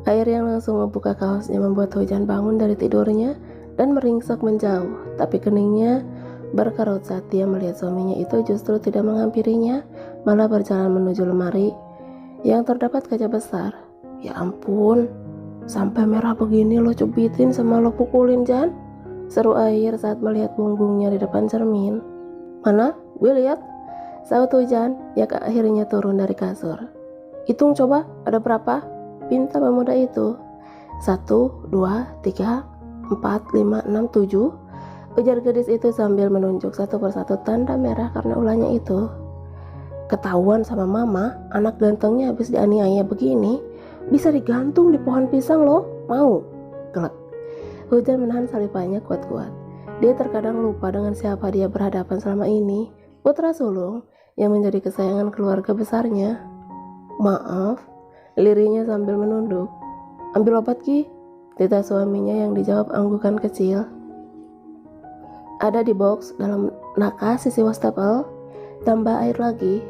Air yang langsung membuka kaosnya membuat Hujan bangun dari tidurnya dan meringsek menjauh, tapi keningnya berkerut saat dia melihat suaminya itu justru tidak menghampirinya, malah berjalan menuju lemari yang terdapat kaca besar. Ya ampun, sampai merah begini lo cubitin sama lo pukulin, Jan, seru Air saat melihat punggungnya di depan cermin. Mana? Gue lihat, sahut Hujan yang akhirnya turun dari kasur. Hitung coba, ada berapa? Pinta pemuda itu. 1, 2, 3, 4, 5, 6, 7, ujar gadis itu sambil menunjuk satu persatu tanda merah karena ulahnya itu. Ketahuan sama mama, anak gantengnya habis dianiaya begini, bisa digantung di pohon pisang loh, mau? Gelak. Hujan menahan salipannya kuat-kuat. Dia terkadang lupa dengan siapa dia berhadapan selama ini, putra sulung yang menjadi kesayangan keluarga besarnya. Maaf, lirinya sambil menunduk. Ambil obat Ki, titah suaminya yang dijawab anggukan kecil. Ada di box dalam nakas sisi wastafel, tambah Air lagi.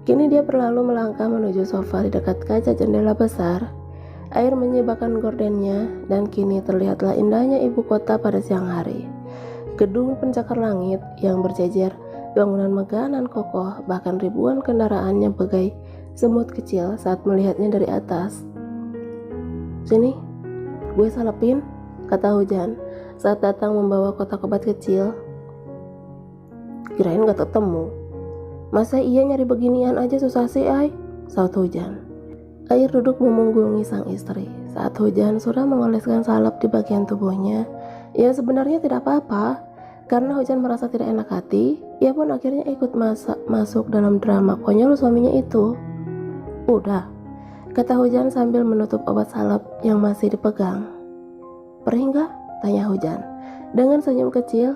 Kini dia berlalu melangkah menuju sofa di dekat kaca jendela besar. Air menyibakkan gordennya dan kini terlihatlah indahnya ibu kota pada siang hari. Gedung pencakar langit yang berjejer, bangunan megah dan kokoh, bahkan ribuan kendaraan yang bagai semut kecil saat melihatnya dari atas. Sini, gue salepin, kata Hujan saat datang membawa kotak obat kecil. Kirain gak ketemu. Masa iya nyari beginian aja susah sih, Ay? Sahut Hujan. Air duduk memunggungi sang istri saat Hujan sudah mengoleskan salep di bagian tubuhnya. Ya sebenarnya tidak apa-apa, karena Hujan merasa tidak enak hati. Ia pun akhirnya ikut masuk dalam drama konyol suaminya itu. Udah, kata Hujan sambil menutup obat salep yang masih dipegang. Perih nggak? Tanya Hujan dengan senyum kecil.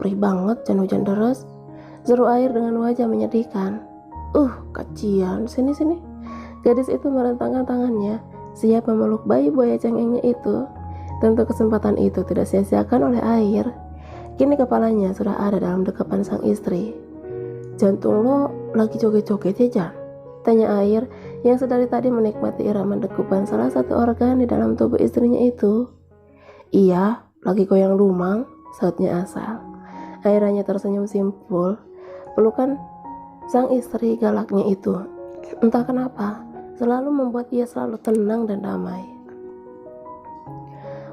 Perih banget, Jan hujan deras, seru Air dengan wajah menyedihkan. Kecian, sini. Gadis itu merentangkan tangannya, siap memeluk bayi buaya cengengnya itu. Tentu kesempatan itu tidak sia-siakan oleh Air. Kini kepalanya sudah ada dalam dekapan sang istri. Jantung lo lagi joget-joget ya, Jan? Tanya Air yang sedari tadi menikmati irama dekupan salah satu organ di dalam tubuh istrinya itu. Iya, lagi goyang lumang, sahutnya Asal. Air hanya tersenyum simpul. Pelukan sang istri galaknya itu, entah kenapa, selalu membuat ia selalu tenang dan damai.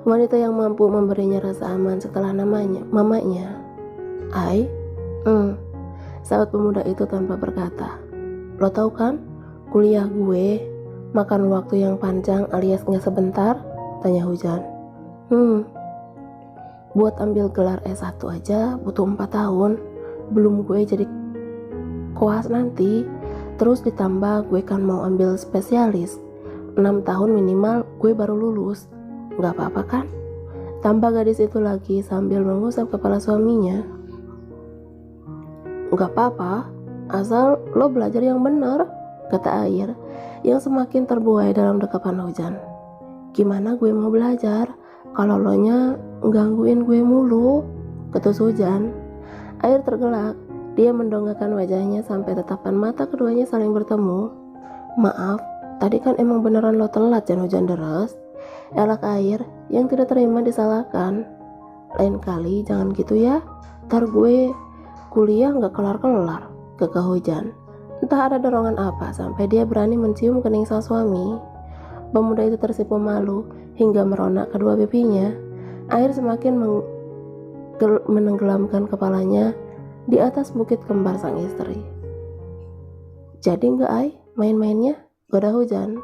Wanita yang mampu memberinya rasa aman setelah mamanya. Ai, sahut pemuda itu tanpa berkata. Lo tau kan, kuliah gue makan waktu yang panjang alias nggak sebentar? Tanya Hujan. Buat ambil gelar S1 aja butuh 4 tahun. Belum gue jadi koas nanti. Terus ditambah gue kan mau ambil spesialis. 6 tahun minimal gue baru lulus. Gak apa-apa kan? Tambah gadis itu lagi sambil mengusap kepala suaminya. Gak apa-apa, asal lo belajar yang benar, kata Air yang semakin terbuai dalam dekapan Hujan. Gimana gue mau belajar kalau lo nya gangguin gue mulu, ketus Hujan. Air tergelak, dia mendongakkan wajahnya sampai tatapan mata keduanya saling bertemu. Maaf, tadi kan emang beneran lo telat, Jan hujan deras, elak Air yang tidak terima disalahkan. Lain kali jangan gitu ya, ntar gue kuliah gak kelar-kelar, kekeh Hujan. Entah ada dorongan apa sampai dia berani mencium kening sang suami. Pemuda itu tersipu malu hingga meronak kedua pipinya. Air semakin menenggelamkan kepalanya di atas bukit kembar sang istri. Jadi enggak Ai main-mainnya? Goda Hujan.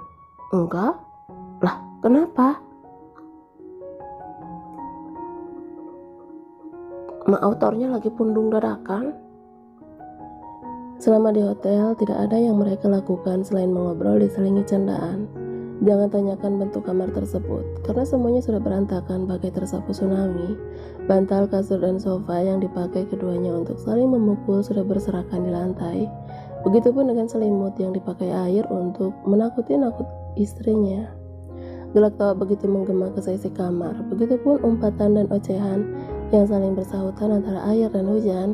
Enggak? Lah kenapa? Autornya lagi pundung dadakan. Selama di hotel, tidak ada yang mereka lakukan selain mengobrol diselingi candaan. Jangan tanyakan bentuk kamar tersebut, karena semuanya sudah berantakan bagai tersapu tsunami. Bantal, kasur, dan sofa yang dipakai keduanya untuk saling memukul sudah berserakan di lantai. Begitupun dengan selimut yang dipakai Air untuk menakut istrinya. Gelak tawa begitu menggema ke seisi kamar. Begitupun umpatan dan ocehan yang saling bersahutan antara Air dan Hujan.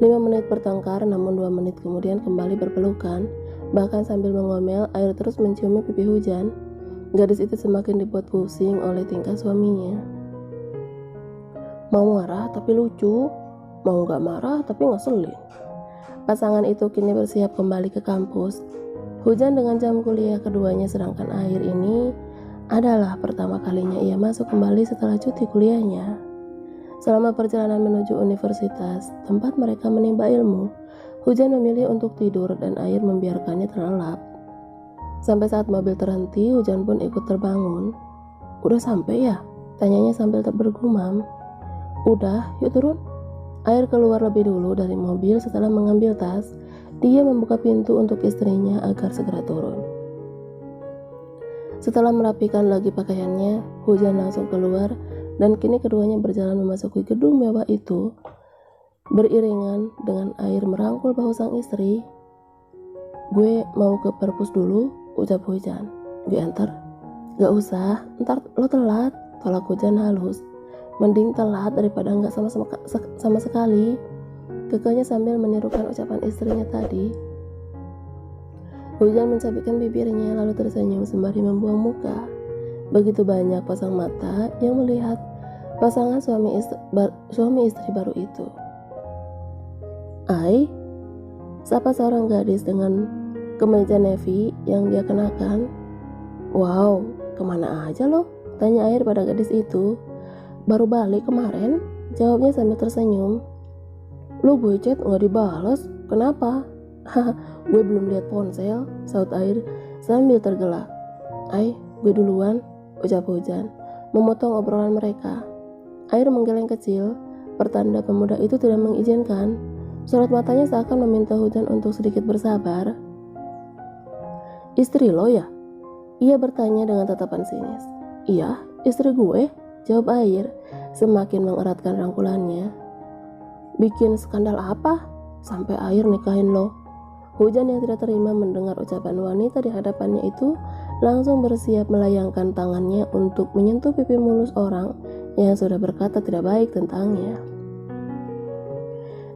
5 menit bertengkar, namun 2 menit kemudian kembali berpelukan. Bahkan sambil mengomel, Air terus menciumi pipi Hujan. Gadis itu semakin dibuat pusing oleh tingkah suaminya. Mau marah tapi lucu, mau gak marah tapi ngeselin. Pasangan itu kini bersiap kembali ke kampus. Hujan dengan jam kuliah keduanya, sedangkan Air ini adalah pertama kalinya ia masuk kembali setelah cuti kuliahnya. Selama perjalanan menuju universitas, tempat mereka menimba ilmu, Hujan memilih untuk tidur dan Air membiarkannya terlelap. Sampai saat mobil terhenti, Hujan pun ikut terbangun. Udah sampai ya? Tanyanya sambil bergumam. Udah, yuk turun. Air keluar lebih dulu dari mobil. Setelah mengambil tas, dia membuka pintu untuk istrinya agar segera turun. Setelah merapikan lagi pakaiannya, Hujan langsung keluar dan kini keduanya berjalan memasuki gedung mewah itu beriringan dengan Air merangkul bahu sang istri. Gue mau ke perpus dulu, ucap Hujan. Gue antar. Gak usah, ntar lo telat, tolak Hujan halus. Mending telat daripada gak sama sekali, kekehnya sambil menirukan ucapan istrinya tadi. Hujan mencabikkan bibirnya lalu tersenyum sembari membuang muka. Begitu banyak pasang mata yang melihat pasangan suami istri baru itu. Ai, sapa seorang gadis dengan kemeja navy yang dia kenakan. Wow, kemana aja lo? Tanya Air pada gadis itu. Baru balik kemarin, jawabnya sambil tersenyum. Lo gue chat gak dibalas, kenapa? Haha, gue belum lihat ponsel, saut Air sambil tergelak. Ai, gue duluan, ucap Hujan, memotong obrolan mereka. Air menggeleng kecil, pertanda pemuda itu tidak mengizinkan. Sorot matanya seakan meminta Hujan untuk sedikit bersabar. Istri lo ya? Ia bertanya dengan tatapan sinis. Iya, istri gue, jawab Air semakin mengeratkan rangkulannya. Bikin skandal apa? Sampai Air nikahin lo. Hujan yang tidak terima mendengar ucapan wanita di hadapannya itu langsung bersiap melayangkan tangannya untuk menyentuh pipi mulus orang yang sudah berkata tidak baik tentangnya.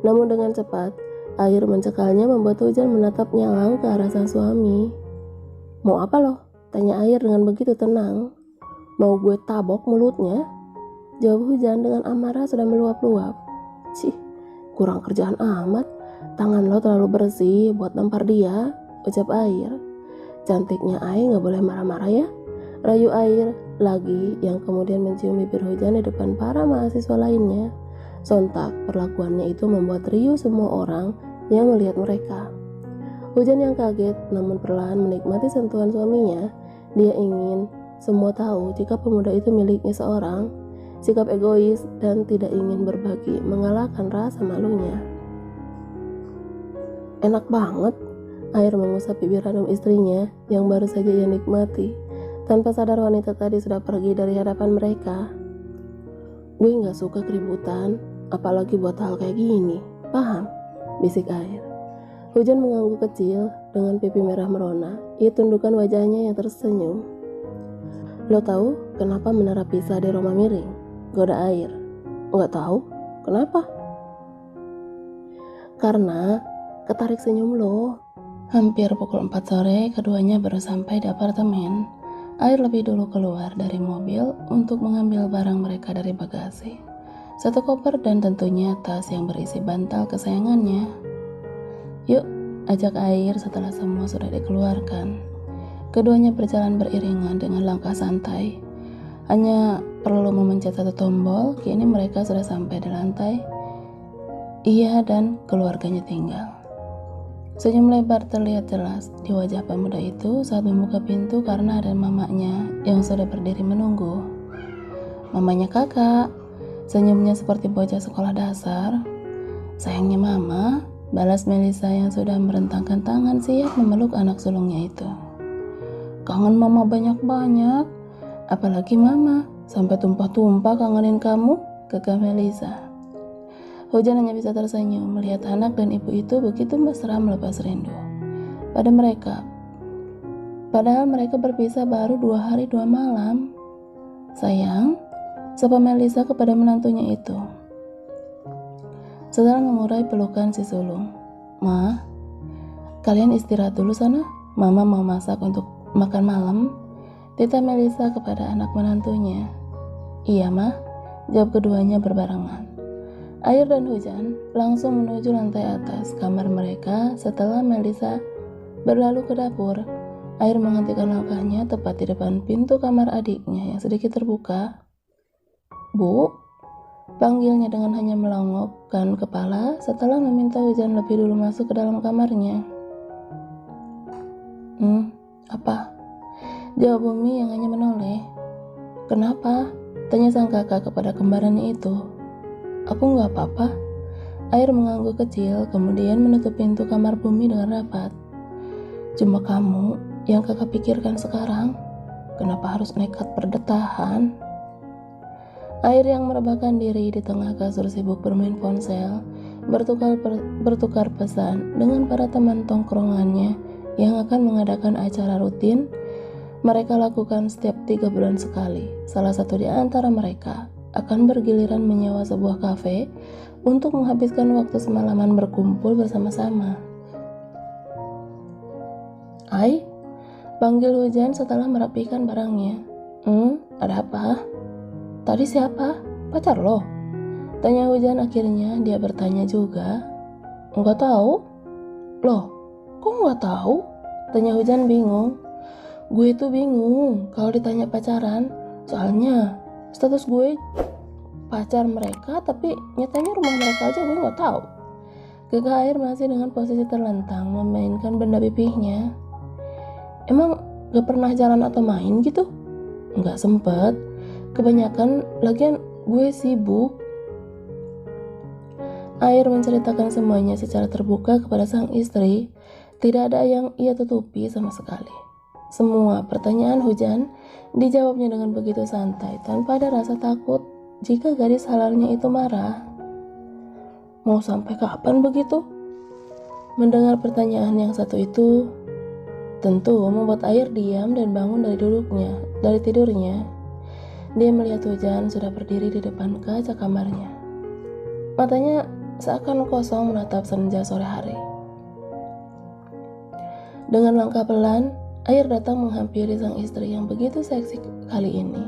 Namun dengan cepat, Air mencekalnya membuat Hujan menatap nyalang ke arah sang suami. Mau apa lo? Tanya Air dengan begitu tenang. Mau gue tabok mulutnya? Jawab Hujan dengan amarah sudah meluap-luap. Cih, kurang kerjaan amat. Tangan lo terlalu bersih buat nampar dia, ucap Air. Cantiknya Air gak boleh marah-marah ya? Rayu Air lagi yang kemudian mencium bibir Hujan di depan para mahasiswa lainnya. Sontak perlakuannya itu membuat riuh semua orang yang melihat mereka. Hujan yang kaget namun perlahan menikmati sentuhan suaminya. Dia ingin semua tahu jika pemuda itu miliknya seorang. Sikap egois dan tidak ingin berbagi mengalahkan rasa malunya. Enak banget, Air mengusap bibir ranum istrinya yang baru saja ia nikmati. Tanpa sadar wanita tadi sudah pergi dari hadapan mereka. Gue gak suka keributan, apalagi buat hal kayak gini, paham? Bisik Air. Hujan mengangguk kecil dengan pipi merah merona. Ia tundukkan wajahnya yang tersenyum. Lo tahu kenapa menara Pisa di Roma miring? Goda Air. Nggak tahu. Kenapa? Karena ketarik senyum lo. Hampir pukul 4 sore, keduanya baru sampai di apartemen. Air lebih dulu keluar dari mobil untuk mengambil barang mereka dari bagasi. Satu koper dan tentunya tas yang berisi bantal kesayangannya. Yuk, ajak Air setelah semua sudah dikeluarkan. Keduanya berjalan beriringan dengan langkah santai. Hanya perlu memencet satu tombol, kini mereka sudah sampai di lantai. Ia dan keluarganya tinggal. Senyum lebar terlihat jelas di wajah pemuda itu saat membuka pintu karena ada mamanya yang sudah berdiri menunggu. Mamanya kakak, senyumnya seperti bocah sekolah dasar. Sayangnya mama, balas Melisa yang sudah merentangkan tangan siap memeluk anak sulungnya itu. Kangen mama banyak-banyak, apalagi mama, sampai tumpah-tumpah kangenin kamu, kekeh Melisa. Hujan hanya bisa tersenyum melihat anak dan ibu itu begitu mesra melepas rindu pada mereka. Padahal mereka berpisah baru 2 hari 2 malam. Sayang, sapa Melisa kepada menantunya itu. Setelah mengurai pelukan si sulung. Ma, kalian istirahat dulu sana. Mama mau masak untuk makan malam. Tita Melisa kepada anak menantunya. Iya mah, jawab keduanya berbarengan. Air dan Hujan langsung menuju lantai atas kamar mereka setelah Melisa berlalu ke dapur. Air menghentikan langkahnya tepat di depan pintu kamar adiknya yang sedikit terbuka. Bu, panggilnya dengan hanya melongokkan kepala setelah meminta Hujan lebih dulu masuk ke dalam kamarnya. Apa? Jawab Bumi yang hanya menoleh. Kenapa? Tanya sang kakak kepada kembarannya itu. Aku nggak apa-apa. Air mengangguk kecil, kemudian menutup pintu kamar Bumi dengan rapat. Cuma kamu yang kakak pikirkan sekarang. Kenapa harus nekat berdetahan? Air yang merebahkan diri di tengah kasur sibuk bermain ponsel, bertukar pesan dengan para teman tongkrongannya yang akan mengadakan acara rutin mereka lakukan setiap 3 bulan sekali. Salah satu di antara mereka akan bergiliran menyewa sebuah kafe untuk menghabiskan waktu semalaman berkumpul bersama-sama. Ai, panggil Hujan setelah merapikan barangnya. Ada apa? Tadi siapa? Pacar lo? Tanya Hujan akhirnya dia bertanya juga. Enggak tahu? Loh, kok enggak tahu? Tanya Hujan bingung. Gue itu bingung kalau ditanya pacaran, soalnya status gue pacar mereka tapi nyatanya rumah mereka aja gue nggak tahu. Kakak Air masih dengan posisi terlentang memainkan benda pipihnya. Emang gak pernah jalan atau main gitu? Nggak sempet, kebanyakan lagian gue sibuk. Air menceritakan semuanya secara terbuka kepada sang istri, tidak ada yang ia tutupi sama sekali. Semua pertanyaan Hujan dijawabnya dengan begitu santai tanpa ada rasa takut jika gadis halalnya itu marah. Mau sampai kapan begitu? Mendengar pertanyaan yang satu itu tentu membuat Air diam dan bangun dari tidurnya. Dia melihat Hujan sudah berdiri di depan kaca kamarnya. Matanya seakan kosong menatap senja sore hari. Dengan langkah pelan, Air datang menghampiri sang istri yang begitu seksi kali ini.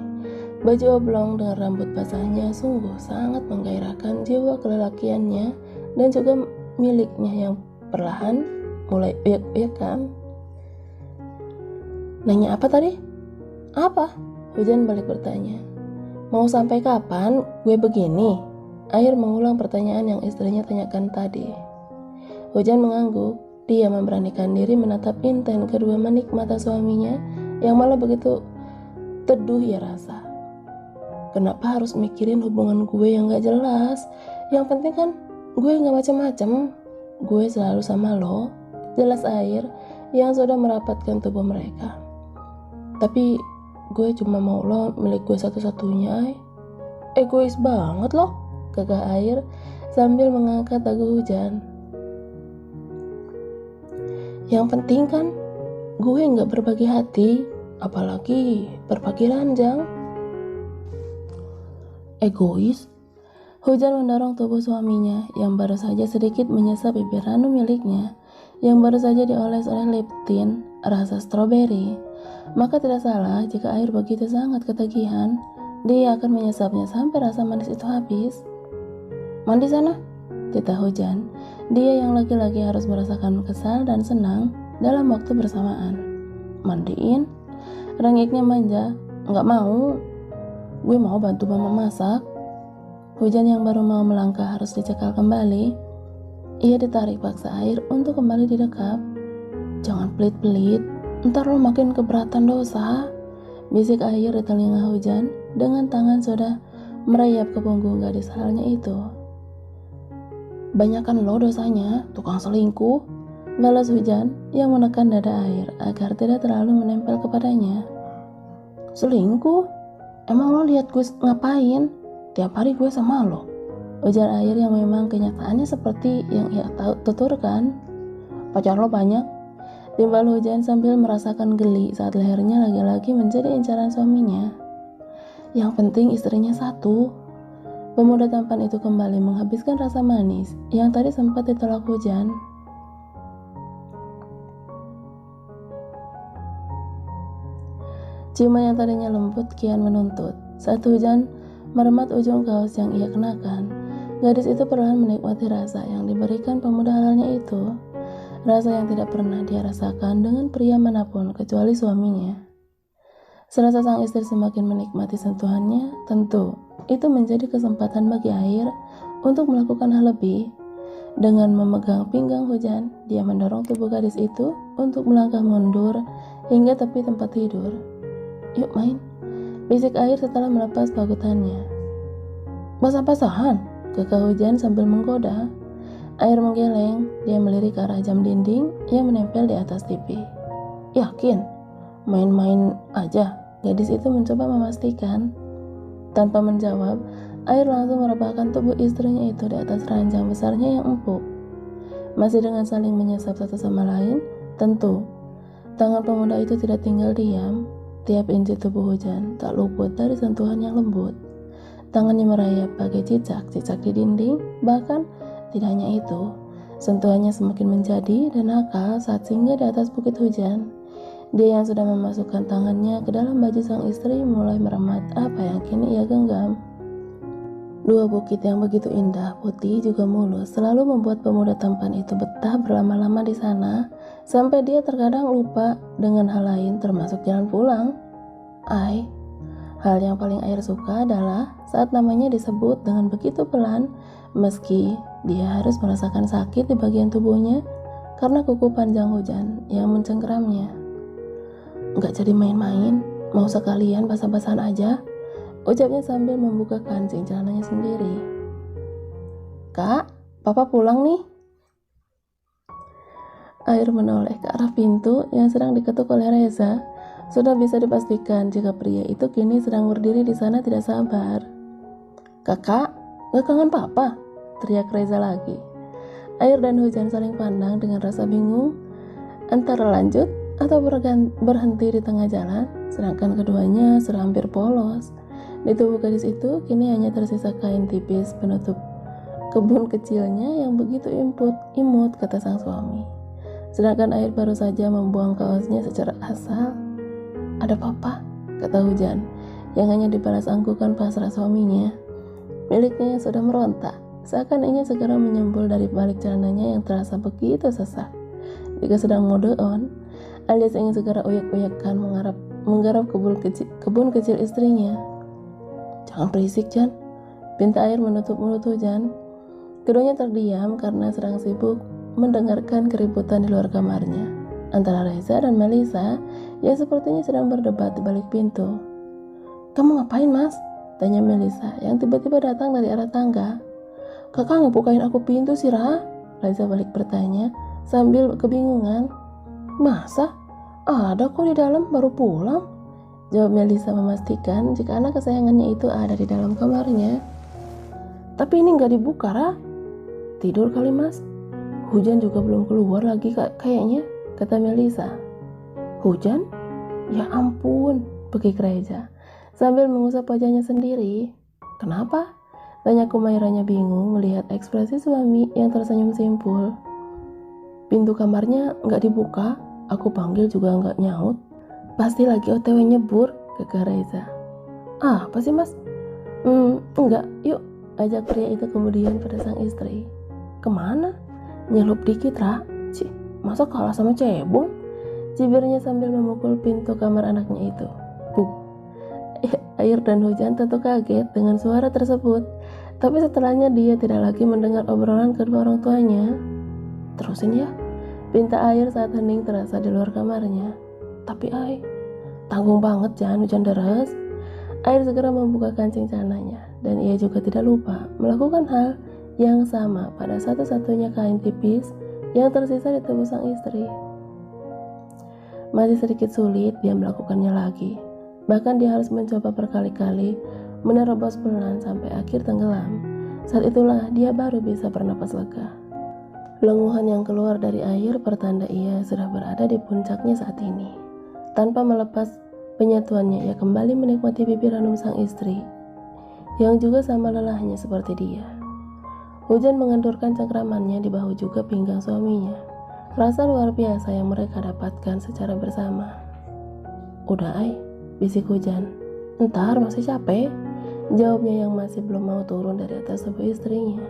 Baju oblong dengan rambut basahnya sungguh sangat menggairahkan jiwa kelelakiannya dan juga miliknya yang perlahan mulai uyak-uyakan. Nanya apa tadi? Apa? Hujan balik bertanya. Mau sampai kapan gue begini? Air mengulang pertanyaan yang istrinya tanyakan tadi. Hujan mengangguk. Dia memberanikan diri menatap inten kedua manik mata suaminya yang malah begitu teduh ia rasa. Kenapa harus mikirin hubungan gue yang gak jelas? Yang penting kan gue gak macem-macem. Gue selalu sama lo. Jelas Air yang sudah merapatkan tubuh mereka. Tapi gue cuma mau lo milik gue satu-satunya. Egois banget lo, kakak Air sambil mengangkat dagu Hujan. Yang penting kan gue gak berbagi hati, apalagi berbagi ranjang. Egois? Hujan mendorong tubuh suaminya yang baru saja sedikit menyesap bibir ranum miliknya yang baru saja dioles oleh lip tint rasa stroberi. Maka tidak salah jika Air begitu sangat ketagihan, dia akan menyesapnya sampai rasa manis itu habis. Mandi sana, titah Hujan. Dia yang lagi-lagi harus merasakan kesal dan senang dalam waktu bersamaan. Mandiin? Rengiknya manja. Nggak mau. Gue mau bantu mama masak. Hujan yang baru mau melangkah harus dicekal kembali. Ia ditarik paksa Air untuk kembali didekap. Jangan pelit-pelit, ntar lo makin keberatan dosa. Bisik Air di telinga Hujan dengan tangan sudah merayap ke punggung gadis halnya itu. Banyakan lo dosanya, tukang selingkuh, balas Hujan yang menekan dada Air agar tidak terlalu menempel kepadanya. Selingkuh? Emang lo lihat gue ngapain? Tiap hari gue sama lo, ujar Air yang memang kenyataannya seperti yang ia tuturkan. Pacar lo banyak, timbal Hujan sambil merasakan geli saat lehernya lagi-lagi menjadi incaran suaminya. Yang penting istrinya satu. Pemuda tampan itu kembali menghabiskan rasa manis yang tadi sempat ditolak Hujan. Ciuman yang tadinya lembut kian menuntut. Saat hujan meremat ujung kaos yang ia kenakan, gadis itu perlahan menikmati rasa yang diberikan pemuda halalnya itu. Rasa yang tidak pernah dia rasakan dengan pria manapun kecuali suaminya. Serasa sang istri semakin menikmati sentuhannya, tentu itu menjadi kesempatan bagi Air untuk melakukan hal lebih. Dengan memegang pinggang Hujan, dia mendorong tubuh gadis itu untuk melangkah mundur hingga tepi tempat tidur. "Yuk main," bisik Air setelah melepas pagutannya. "Basah-basahan," kekeh Hujan sambil menggoda. Air menggeleng, dia melirik ke arah jam dinding yang menempel di atas TV. "Yakin? Main-main aja?" Gadis itu mencoba memastikan. Tanpa menjawab, Air langsung merebahkan tubuh istrinya itu di atas ranjang besarnya yang empuk. Masih dengan saling menyesap satu sama lain, tentu tangan pemuda itu tidak tinggal diam. Tiap inci tubuh Hujan tak luput dari sentuhan yang lembut. Tangannya merayap bagai cicak-cicak di dinding. Bahkan tidak hanya itu, sentuhannya semakin menjadi dan nakal saat singgah di atas bukit Hujan. Dia yang sudah memasukkan tangannya ke dalam baju sang istri mulai meremat apa yang kini ia genggam. Dua bukit yang begitu indah, putih juga mulus, selalu membuat pemuda tampan itu betah berlama-lama di sana, sampai dia terkadang lupa dengan hal lain termasuk jalan pulang. Hal yang paling Air suka adalah saat namanya disebut dengan begitu pelan, meski dia harus merasakan sakit di bagian tubuhnya karena kuku panjang Hujan yang mencengkeramnya. "Nggak jadi main-main, mau sekalian basah-basahan aja," ucapnya sambil membuka kancing celananya sendiri. "Kak, Papa pulang nih." Air menoleh ke arah pintu yang sedang diketuk oleh Reza. Sudah bisa dipastikan jika pria itu kini sedang berdiri di sana tidak sabar. "Kakak, gak kangen Papa?" teriak Reza lagi. Air dan Hujan saling pandang dengan rasa bingung antara lanjut atau berhenti di tengah jalan, sedangkan keduanya sudah hampir polos. Di tubuh gadis itu kini hanya tersisa kain tipis penutup kebun kecilnya yang begitu imut, kata sang suami. Sedangkan Air baru saja membuang kaosnya secara asal. "Ada Papa," kata Hujan, yang hanya dibalas anggukan pasrah suaminya. Miliknya yang sudah merontak, seakan ingin segera menyembul dari balik celananya yang terasa begitu sesak. Jika sedang mode on, alias ingin segera uyak-uyakan menggarap kebun kecil istrinya. "Jangan berisik, Jan," pinta Air menutup mulut Hujan. Keduanya terdiam karena sedang sibuk mendengarkan keributan di luar kamarnya antara Reza dan Melisa yang sepertinya sedang berdebat di balik pintu. "Kamu ngapain, Mas?" tanya Melisa yang tiba-tiba datang dari arah tangga. "Kakak ngebukain aku pintu sih, Ra?" Reza balik bertanya sambil kebingungan. "Masa? Ada kok di dalam, baru pulang," jawab Melisa memastikan jika anak kesayangannya itu ada di dalam kamarnya. "Tapi ini nggak dibuka, Ra." "Tidur kali, Mas. Hujan juga belum keluar lagi kayaknya," kata Melisa. "Hujan? Ya ampun," bekik Reza sambil mengusap wajahnya sendiri. "Kenapa?" tanya Kumairanya bingung melihat ekspresi suami yang tersenyum simpul. "Pintu kamarnya nggak dibuka, aku panggil juga nggak nyaut. Pasti lagi OTW nyebur," kekeh Reza. "Apa sih, Mas?" Enggak, yuk," ajak pria itu kemudian pada sang istri. "Kemana?" "Nyelup dikit, Ra." "Cih, masa kalah sama cebong?" cibirnya sambil memukul pintu kamar anaknya itu. Buk. Air dan Hujan tentu kaget dengan suara tersebut, tapi setelahnya dia tidak lagi mendengar obrolan kedua orang tuanya. "Terusin ya," pinta Air saat hening terasa di luar kamarnya. "Tapi tanggung banget Jan, hujan deras." Air segera membuka kancing celananya, dan ia juga tidak lupa melakukan hal yang sama pada satu-satunya kain tipis yang tersisa di tubuh sang istri. Masih sedikit sulit dia melakukannya lagi. Bahkan dia harus mencoba berkali-kali menerobos pelan sampai akhir tenggelam. Saat itulah dia baru bisa bernapas lega. Lenguhan yang keluar dari Air pertanda ia sudah berada di puncaknya saat ini. Tanpa melepas penyatuannya, ia kembali menikmati bibir ranum sang istri, yang juga sama lelahnya seperti dia. Hujan mengendurkan cengkramannya di bahu juga pinggang suaminya. Rasa luar biasa yang mereka dapatkan secara bersama. "Udah, bisik Hujan. Ntar, masih capek? Jawabnya yang masih belum mau turun dari atas tubuh istrinya.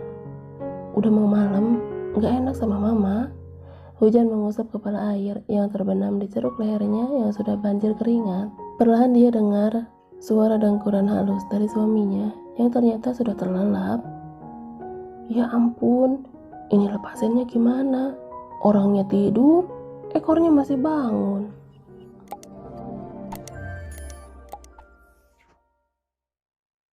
Udah mau malam, gak enak sama mama. Hujan mengusap kepala air yang terbenam di ceruk lehernya yang sudah banjir keringat. Perlahan dia dengar suara dengkuran halus dari suaminya yang ternyata sudah terlelap. Ya ampun, ini lepasinnya gimana? Orangnya tidur, ekornya masih bangun.